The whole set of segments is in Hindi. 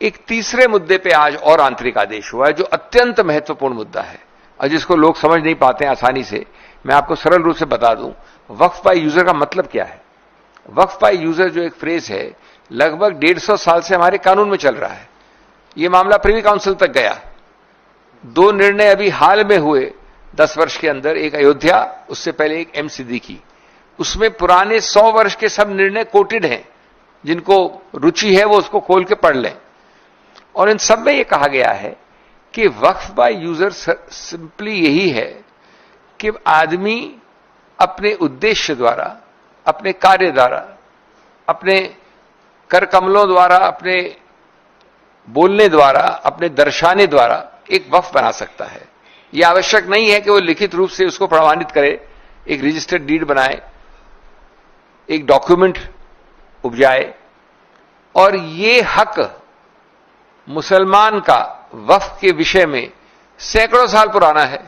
एक तीसरे मुद्दे पे आज और आंतरिक आदेश हुआ है जो अत्यंत महत्वपूर्ण मुद्दा है और जिसको लोग समझ नहीं पाते हैं आसानी से। मैं आपको सरल रूप से बता दूं, वक्फ बाय यूजर का मतलब क्या है। वक्फ बाय यूजर जो एक फ्रेज है, लगभग 150 साल से हमारे कानून में चल रहा है। यह मामला प्रिवी काउंसिल तक गया। 2 निर्णय अभी हाल में हुए 10 वर्ष के अंदर, एक अयोध्या, उससे पहले एक एम सिद्दीकी। उसमें पुराने 100 वर्ष के सब निर्णय कोटेड हैं। जिनको रुचि है वो उसको खोल के पढ़ लें। और इन सब में यह कहा गया है कि वक्फ बाय यूजर सिंपली यही है कि आदमी अपने उद्देश्य द्वारा, अपने कार्य द्वारा, अपने कर कमलों द्वारा, अपने बोलने द्वारा, अपने दर्शाने द्वारा एक वक्फ बना सकता है। यह आवश्यक नहीं है कि वो लिखित रूप से उसको प्रमाणित करे, एक रजिस्टर्ड डीड बनाए, एक डॉक्यूमेंट उपजाए। और ये हक मुसलमान का वक्फ के विषय में सैकड़ों साल पुराना है।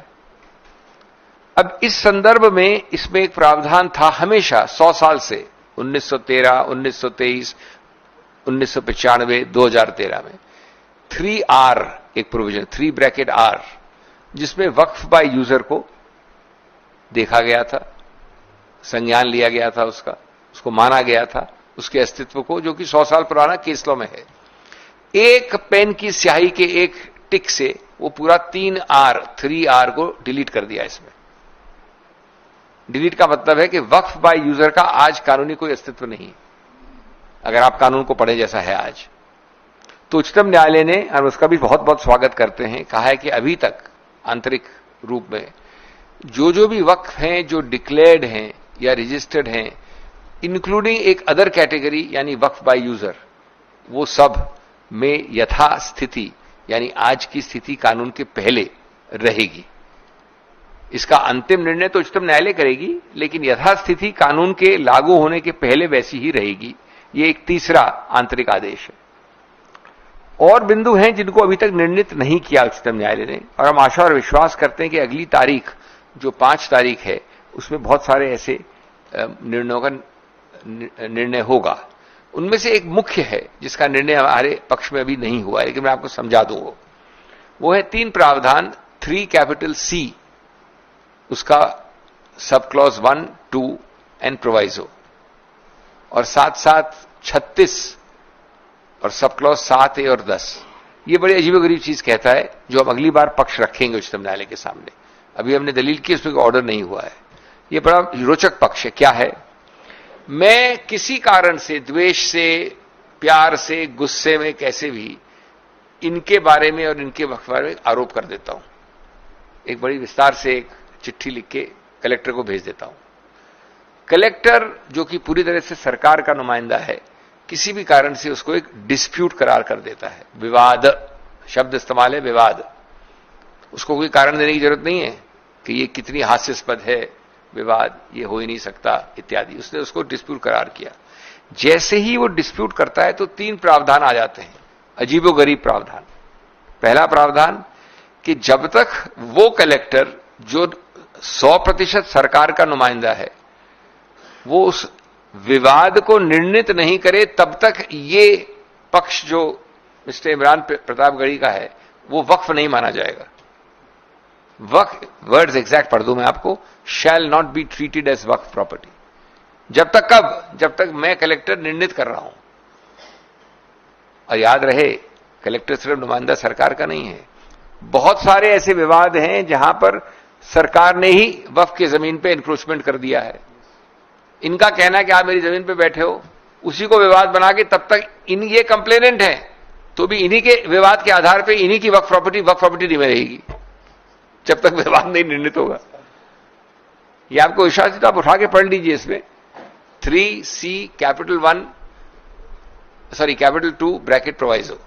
अब इस संदर्भ में इसमें एक प्रावधान था हमेशा 100 साल से, 1913, 1923, 1995, 2013 में 3R एक प्रोविजन, 3R, जिसमें वक्फ बाय यूजर को देखा गया था, संज्ञान लिया गया था, उसको माना गया था, उसके अस्तित्व को, जो कि 100 साल पुराना केस लॉ में है। एक पेन की स्याही के एक टिक से वो पूरा 3R को डिलीट कर दिया। इसमें डिलीट का मतलब है कि वक्फ बाय यूजर का आज कानूनी कोई अस्तित्व नहीं, अगर आप कानून को पढ़े जैसा है आज। तो उच्चतम न्यायालय ने, और उसका भी बहुत बहुत स्वागत करते हैं, कहा है कि अभी तक आंतरिक रूप में जो भी वक्फ हैं जो डिक्लेयर्ड हैं या रजिस्टर्ड हैं, इंक्लूडिंग एक अदर कैटेगरी यानी वक्फ बाय यूजर, वो सब में यथास्थिति यानी आज की स्थिति कानून के पहले रहेगी। इसका अंतिम निर्णय तो उच्चतम न्यायालय करेगी, लेकिन यथास्थिति कानून के लागू होने के पहले वैसी ही रहेगी। ये एक तीसरा आंतरिक आदेश है। और बिंदु हैं जिनको अभी तक निर्णित नहीं किया उच्चतम न्यायालय ने, और हम आशा और विश्वास करते हैं कि अगली तारीख जो 5 तारीख है उसमें बहुत सारे ऐसे निर्णयों का निर्णय होगा। उनमें से एक मुख्य है जिसका निर्णय हमारे पक्ष में अभी नहीं हुआ है, लेकिन मैं आपको समझा दूंगा। वो है 3 प्रावधान 3C, उसका सब क्लॉज 1, 2 एंड प्रोवाइजो, और साथ साथ 36 और सब क्लॉज 7A और 10। ये बड़ी अजीबोगरीब चीज कहता है जो हम अगली बार पक्ष रखेंगे उच्चतम न्यायालय के सामने। अभी हमने दलील की, उसमें ऑर्डर नहीं हुआ है। ये बड़ा रोचक पक्ष है। क्या है? मैं किसी कारण से, द्वेष से, प्यार से, गुस्से में, कैसे भी इनके बारे में और इनके वक्फ बारे में आरोप कर देता हूं। एक बड़ी विस्तार से एक चिट्ठी लिख के कलेक्टर को भेज देता हूं। कलेक्टर, जो कि पूरी तरह से सरकार का नुमाइंदा है, किसी भी कारण से उसको एक डिस्प्यूट करार कर देता है। विवाद शब्द इस्तेमाल है, विवाद। उसको कोई कारण देने की जरूरत नहीं है कि ये कितनी हास्यास्पद है, विवाद, ये हो ही नहीं सकता इत्यादि। उसने उसको डिस्प्यूट करार किया। जैसे ही वो डिस्प्यूट करता है तो 3 प्रावधान आ जाते हैं, अजीबोगरीब प्रावधान। पहला प्रावधान कि जब तक वो कलेक्टर जो 100% सरकार का नुमाइंदा है, वो उस विवाद को निर्णित नहीं करे, तब तक ये पक्ष जो मिस्टर इमरान प्रतापगढ़ी का है वो वक्फ नहीं माना जाएगा। वक्फ, वर्ड्स एग्जैक्ट पढ़ दूं मैं आपको, shall not be treated as waqf property. जब तक कब? जब तक मैं कलेक्टर निर्णित कर रहा हूं। और याद रहे, कलेक्टर सिर्फ नुमाइंदा सरकार का नहीं है। बहुत सारे ऐसे विवाद हैं जहां पर सरकार ने ही वक्फ की जमीन पे इंक्रोचमेंट कर दिया है। इनका कहना है कि आप मेरी जमीन पे बैठे हो, उसी को विवाद बना के तब तक ये कंप्लेनेंट है, तो भी इन्हीं के विवाद के आधार पे इन्हीं की वक्फ प्रॉपर्टी नहीं में रहेगी जब तक विवाद नहीं निर्णित होगा। ये आपको विश्वास है तो आप उठा के पढ़ लीजिए। इसमें 3C कैपिटल 2 ब्रैकेट प्रोवाइजो।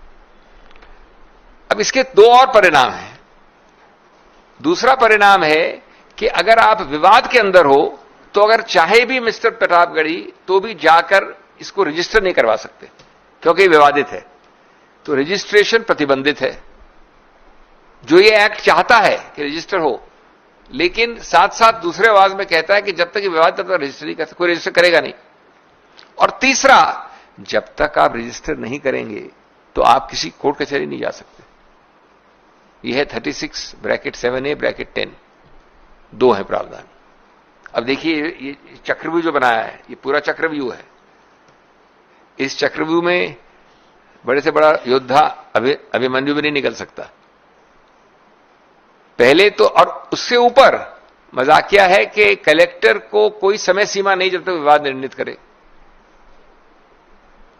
अब इसके 2 और परिणाम हैं। दूसरा परिणाम है कि अगर आप विवाद के अंदर हो तो अगर चाहे भी मिस्टर प्रतापगढ़ी तो भी जाकर इसको रजिस्टर नहीं करवा सकते, क्योंकि विवादित है। तो रजिस्ट्रेशन प्रतिबंधित है। जो ये एक्ट चाहता है कि रजिस्टर हो, लेकिन साथ साथ दूसरे आवाज में कहता है कि जब तक ये विवाद तब तक रजिस्टर नहीं कर सकते, कोई रजिस्टर करेगा नहीं। और तीसरा, जब तक आप रजिस्टर नहीं करेंगे तो आप किसी कोर्ट कचहरी नहीं जा सकते। यह है 36(7A)(10), दो है प्रावधान। अब देखिए ये चक्रव्यूह जो बनाया है, ये पूरा चक्रव्यूह है। इस चक्रव्यूह में बड़े से बड़ा योद्धा अभिमन्यु भी नहीं निकल सकता पहले तो। और उससे ऊपर मजाकिया है कि कलेक्टर को कोई समय सीमा नहीं जब तक विवाद निर्णित करे,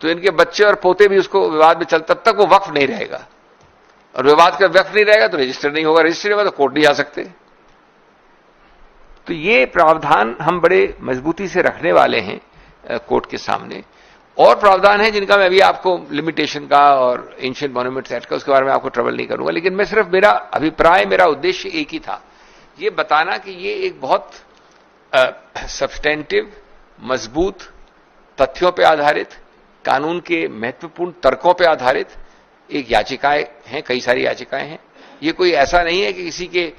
तो इनके बच्चे और पोते भी उसको विवाद में तब तक वो वक्फ नहीं रहेगा, और विवाद का वक्फ नहीं रहेगा तो रजिस्टर नहीं होगा, रजिस्टर नहीं होगा तो कोर्ट नहीं जा सकते। तो ये प्रावधान हम बड़े मजबूती से रखने वाले हैं कोर्ट के सामने। और प्रावधान है जिनका मैं अभी आपको लिमिटेशन का और एंशिएंट मॉन्यूमेंट्स एक्ट का, उसके बारे में आपको ट्रबल नहीं करूंगा, लेकिन मैं सिर्फ मेरा अभिप्राय, मेरा उद्देश्य एक ही था, ये बताना कि ये एक बहुत सब्सटेंटिव, मजबूत, तथ्यों पर आधारित, कानून के महत्वपूर्ण तर्कों पर आधारित एक याचिकाएं हैं, कई सारी याचिकाएं हैं। ये कोई ऐसा नहीं है कि किसी के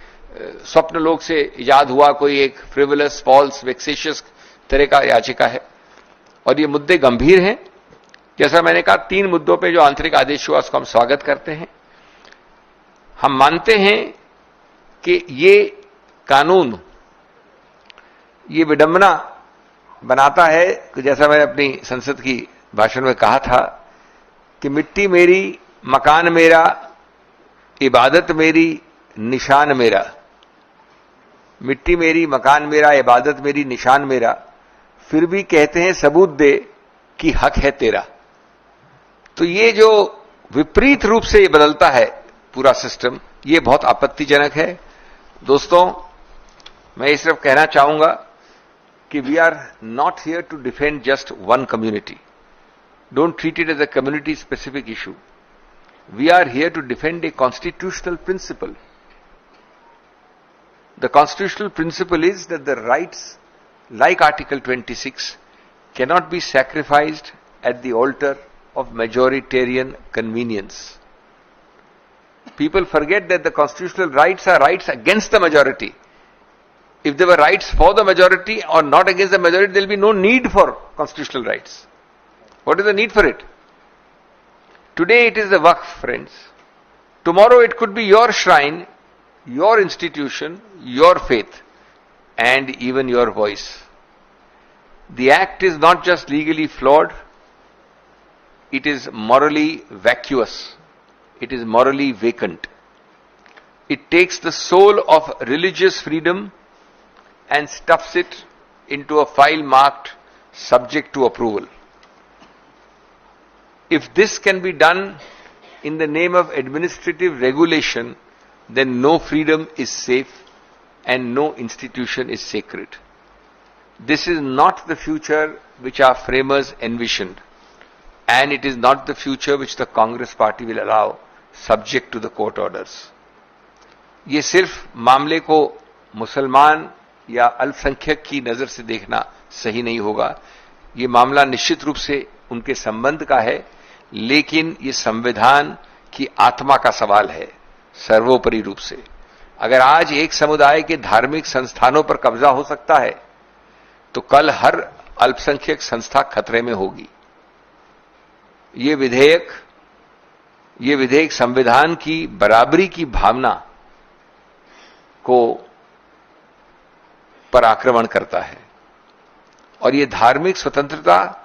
स्वप्न लोक से इजाद हुआ कोई एक फ्रिवलस, फॉल्स, वेक्सेशियस तरह का याचिका है। और ये मुद्दे गंभीर हैं। जैसा मैंने कहा, 3 मुद्दों पे जो आंतरिक आदेश हुआ उसको हम स्वागत करते हैं। हम मानते हैं कि ये कानून ये विडंबना बनाता है, जैसा मैंने अपनी संसद की भाषण में कहा था कि मिट्टी मेरी, मकान मेरा, इबादत मेरी, निशान मेरा। मिट्टी मेरी, मकान मेरा, इबादत मेरी, निशान मेरा, फिर भी कहते हैं सबूत दे कि हक है तेरा। तो ये जो विपरीत रूप से ये बदलता है पूरा सिस्टम, ये बहुत आपत्तिजनक है। दोस्तों, मैं सिर्फ कहना चाहूंगा कि we are not here to defend just one community. Don't treat it as a community specific issue. We are here to defend a constitutional principle. The constitutional principle is that the rights, like Article 26, cannot be sacrificed at the altar of majoritarian convenience. People forget that the constitutional rights are rights against the majority. If there were rights for the majority or not against the majority, there will be no need for constitutional rights. What is the need for it? Today it is the Waqf, friends. Tomorrow it could be your shrine, your institution, your faith, and even your voice. The act is not just legally flawed, it is morally vacuous, it is morally vacant. It takes the soul of religious freedom and stuffs it into a file marked subject to approval. If this can be done in the name of administrative regulation, then no freedom is safe and no institution is sacred. This is not the future which our framers envisioned, and it is not the future which the Congress party will allow, subject to the court orders. ये सिर्फ मामले को मुसलमान या अल्पसंख्यक की नजर से देखना सही नहीं होगा। ये मामला निश्चित रूप से उनके संबंध का है, लेकिन ये संविधान की आत्मा का सवाल है सर्वोपरि रूप से। अगर आज एक समुदाय के धार्मिक संस्थानों पर कब्जा हो सकता है, तो कल हर अल्पसंख्यक संस्था खतरे में होगी। ये विधेयक संविधान की बराबरी की भावना को पर आक्रमण करता है और ये धार्मिक स्वतंत्रता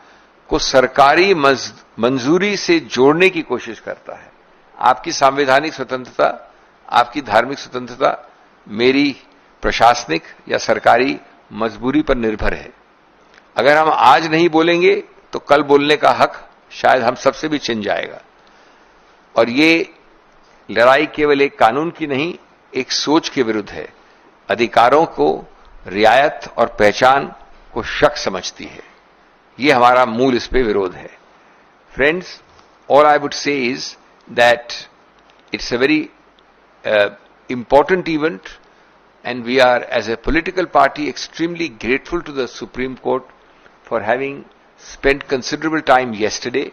को सरकारी मंजूरी से जोड़ने की कोशिश करता है। आपकी संवैधानिक स्वतंत्रता, आपकी धार्मिक स्वतंत्रता मेरी प्रशासनिक या सरकारी मजबूरी पर निर्भर है। अगर हम आज नहीं बोलेंगे तो कल बोलने का हक शायद हम सबसे भी छिन जाएगा। और ये लड़ाई केवल एक कानून की नहीं, एक सोच के विरुद्ध है। अधिकारों को, रियायत और पहचान को शक समझती है। ये हमारा मूल इस पे विरोध है। Friends, all I would say is that it's a very important event, and we are, as a political party, extremely grateful to the Supreme Court for having spent considerable time yesterday,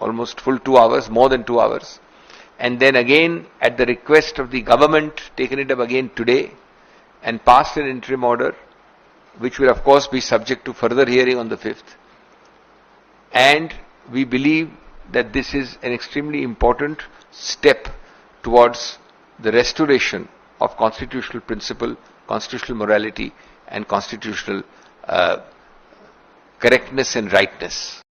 almost full 2 hours, more than 2 hours, and then again at the request of the government taken it up again today and passed an interim order, which will of course be subject to further hearing on the 5th. And we believe that this is an extremely important step towards the restoration of constitutional principle, constitutional morality, and constitutional correctness and rightness.